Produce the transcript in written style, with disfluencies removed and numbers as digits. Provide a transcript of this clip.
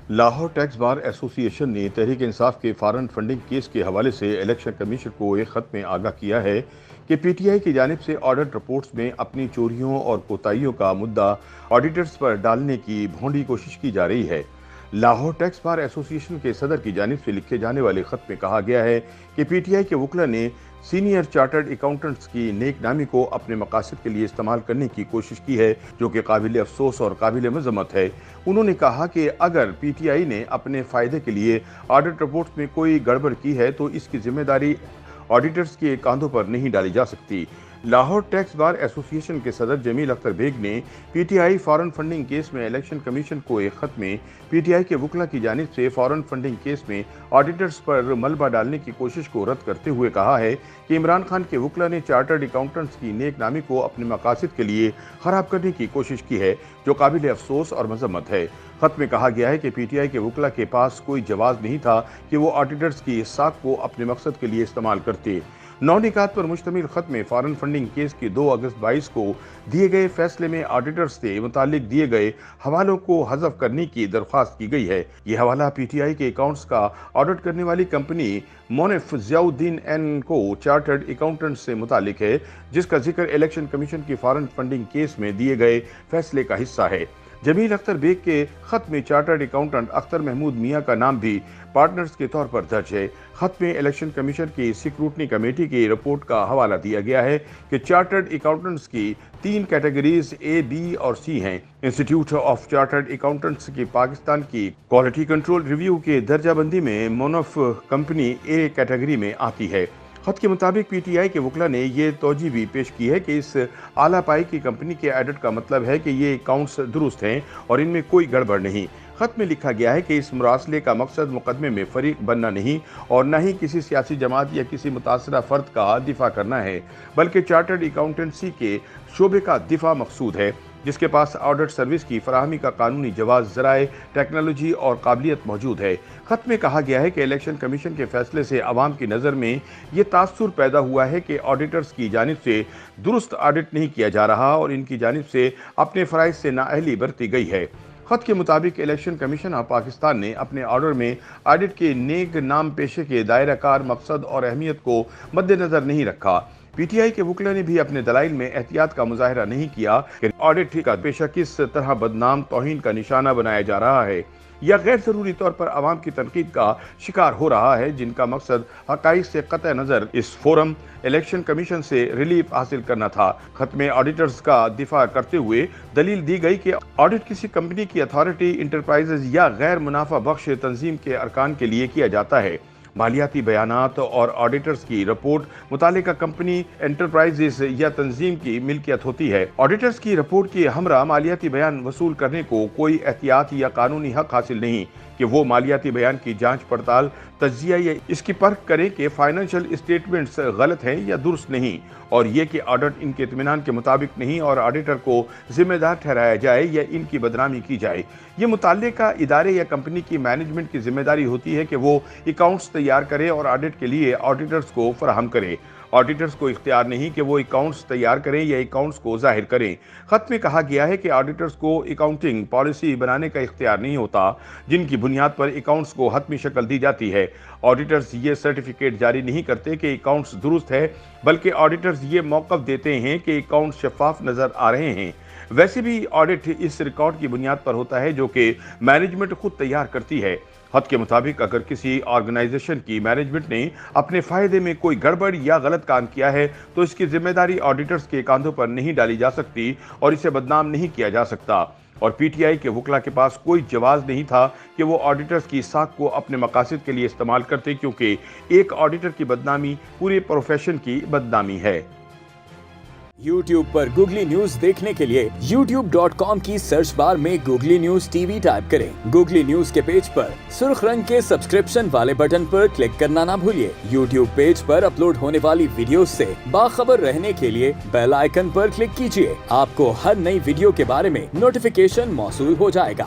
Lahore tax بار ایسوسی ایشن نے تحریک انصاف کے فارن فنڈنگ کیس کے حوالے سے الیکشن کمیشن کو ایک خط میں آگاہ کیا ہے کہ پی ٹی آئی کی جانب سے آڈٹ رپورٹس میں اپنی چوریوں اور کوتاہیوں کا مدعا آڈیٹرز پر ڈالنے کی بھونڈی کوشش کی جا رہی ہے۔ لاہور ٹیکس بار ایسوسی ایشن کے صدر کی جانب سے لکھے جانے والے خط میں کہا گیا ہے کہ پی ٹی آئی کے وکلاء نے سینئر چارٹرڈ اکاؤنٹنٹس کی نیک نامی کو اپنے مقاصد کے لیے استعمال کرنے کی کوشش کی ہے، جو کہ قابل افسوس اور قابل مذمت ہے۔ انہوں نے کہا کہ اگر پی ٹی آئی نے اپنے فائدے کے لیے آڈٹ رپورٹس میں کوئی گڑبڑ کی ہے تو اس کی ذمہ داری آڈیٹرز کے کاندھوں پر نہیں ڈالی جا سکتی۔ لاہور ٹیکس بار ایسوسی ایشن کے صدر جمیل اختر بیگ نے P T I foreign funding case میں الیکشن کمیشن کو ایک خط میں پی ٹی آئی کے وکلاء کی جانب سے فارن فنڈنگ کیس میں آڈیٹرز پر ملبہ ڈالنے کی کوشش کو رد کرتے ہوئے کہا ہے کہ عمران خان کے وکلاء نے چارٹرڈ اکاؤنٹنٹس کی نیک نامی کو اپنے مقاصد کے لیے خراب کرنے کی کوشش کی ہے، جو قابل افسوس اور مذمت ہے۔ خط میں کہا گیا ہے کہ پی ٹی آئی کے وکلاء کے پاس کوئی جواز نہیں تھا کہ وہ آڈیٹرز کی ساکھ کو اپنے مقصد کے لیے استعمال کرتے۔ 9 نکات پر مشتمل خط میں فارن فنڈنگ کیس کی 2 اگست 22 کو دیے گئے فیصلے میں آڈیٹرز سے متعلق دیے گئے حوالوں کو حذف کرنے کی درخواست کی گئی ہے۔ یہ حوالہ پی ٹی آئی کے اکاؤنٹس کا آڈٹ کرنے والی کمپنی مونف ضیاء الدین اینڈ کو چارٹرڈ اکاؤنٹنٹ سے متعلق ہے، جس کا ذکر الیکشن کمیشن کی فارن فنڈنگ کیس میں دیے گئے فیصلے کا حصہ ہے۔ جمیل اختر بیگ کے خط میں چارٹرڈ اکاؤنٹنٹ اختر محمود میاں کا نام بھی پارٹنرز کے طور پر درج ہے۔ خط میں الیکشن کمیشن کی سکروٹنی کمیٹی کی رپورٹ کا حوالہ دیا گیا ہے کہ چارٹرڈ اکاؤنٹنٹس کی 3 کیٹیگریز اے، بی اور سی ہیں۔ انسٹیٹیوٹ آف چارٹرڈ اکاؤنٹنٹس کی پاکستان کی کوالٹی کنٹرول ریویو کے درجہ بندی میں مونف کمپنی اے کیٹیگری میں آتی ہے۔ خط کے مطابق پی ٹی آئی کے وکلاء نے یہ توجہ بھی پیش کی ہے کہ اس اعلیٰ پائی کی کمپنی کے ایڈٹ کا مطلب ہے کہ یہ اکاؤنٹس درست ہیں اور ان میں کوئی گڑبڑ نہیں۔ خط میں لکھا گیا ہے کہ اس مراسلے کا مقصد مقدمے میں فریق بننا نہیں اور نہ ہی کسی سیاسی جماعت یا کسی متاثرہ فرد کا دفاع کرنا ہے، بلکہ چارٹرڈ اکاؤنٹنسی کے شعبے کا دفاع مقصود ہے، جس کے پاس آڈٹ سروس کی فراہمی کا قانونی جواز، ذرائع، ٹیکنالوجی اور قابلیت موجود ہے۔ خط میں کہا گیا ہے کہ الیکشن کمیشن کے فیصلے سے عوام کی نظر میں یہ تاثر پیدا ہوا ہے کہ آڈیٹرز کی جانب سے درست آڈٹ نہیں کیا جا رہا اور ان کی جانب سے اپنے فرائض سے نااہلی برتی گئی ہے۔ خط کے مطابق الیکشن کمیشن آف پاکستان نے اپنے آرڈر میں آڈٹ کے نیک نام پیشے کے دائرہ کار، مقصد اور اہمیت کو مد نظر نہیں رکھا۔ پی ٹی آئی کے وکلاء نے بھی اپنے دلائل میں احتیاط کا مظاہرہ نہیں کیا کہ آڈٹ کا پیشہ کس طرح بدنام، توہین کا نشانہ بنایا جا رہا ہے یا غیر ضروری طور پر عوام کی تنقید کا شکار ہو رہا ہے، جن کا مقصد حقائق سے قطع نظر اس فورم الیکشن کمیشن سے ریلیف حاصل کرنا تھا۔ خط میں آڈیٹرز کا دفاع کرتے ہوئے دلیل دی گئی کہ آڈٹ کسی کمپنی کی اتھارٹی، انٹرپرائزز یا غیر منافع بخش تنظیم کے ارکان کے لیے کیا جاتا ہے۔ مالیاتی بیانات اور آڈیٹرز کی رپورٹ متعلقہ کمپنی، انٹرپرائزز یا تنظیم کی ملکیت ہوتی ہے۔ آڈیٹرز کی رپورٹ کے ہمراہ مالیاتی بیان وصول کرنے کو کوئی احتیاط یا قانونی حق حاصل نہیں کہ وہ مالیاتی بیان کی جانچ پڑتال، تجزیہ یا اس کی پرکھ کریں کہ فائنینشل اسٹیٹمنٹس غلط ہیں یا درست نہیں، اور یہ کہ آڈٹ ان کے اطمینان کے مطابق نہیں اور آڈیٹر کو ذمہ دار ٹھہرایا جائے یا ان کی بدنامی کی جائے۔ یہ متعلقہ ادارے یا کمپنی کی مینجمنٹ کی ذمہ داری ہوتی ہے کہ وہ اکاؤنٹس تیار کرے اور آڈٹ کے لیے آڈیٹرز کو فراہم کرے۔ آڈیٹرز کو اختیار نہیں کہ وہ اکاؤنٹس تیار کریں یا اکاؤنٹس کو ظاہر کریں۔ خط میں کہا گیا ہے کہ آڈیٹرز کو اکاؤنٹنگ پالیسی بنانے کا اختیار نہیں ہوتا، جن کی بنیاد پر اکاؤنٹس کو حتمی شکل دی جاتی ہے۔ آڈیٹرز یہ سرٹیفکیٹ جاری نہیں کرتے کہ اکاؤنٹس درست ہے، بلکہ آڈیٹرز یہ موقف دیتے ہیں کہ اکاؤنٹس شفاف نظر آ رہے ہیں۔ ویسے بھی آڈٹ اس ریکارڈ کی بنیاد پر ہوتا ہے جو کہ مینجمنٹ خود تیار کرتی ہے۔ خط کے مطابق اگر کسی آرگنائزیشن کی مینجمنٹ نے اپنے فائدے میں کوئی گڑبڑ یا غلط کام کیا ہے تو اس کی ذمہ داری آڈیٹرز کے کاندھوں پر نہیں ڈالی جا سکتی اور اسے بدنام نہیں کیا جا سکتا، اور پی ٹی آئی کے وکلاء کے پاس کوئی جواز نہیں تھا کہ وہ آڈیٹرز کی ساکھ کو اپنے مقاصد کے لیے استعمال کرتے، کیونکہ ایک آڈیٹر کی بدنامی پورے پروفیشن کی بدنامی ہے۔ یوٹیوب پر گوگلی نیوز دیکھنے کے لیے youtube.com کی سرچ بار میں googly news T V type کریں۔ گوگلی نیوز کے پیج پر سرخ رنگ کے سبسکرپشن والے بٹن پر کلک کرنا نہ بھولیے۔ یوٹیوب پیج پر اپلوڈ ہونے والی ویڈیوز سے باخبر رہنے کے لیے بیل آئیکن پر کلک کیجیے۔ آپ کو ہر نئی ویڈیو کے بارے میں نوٹیفیکیشن موصول ہو جائے گا۔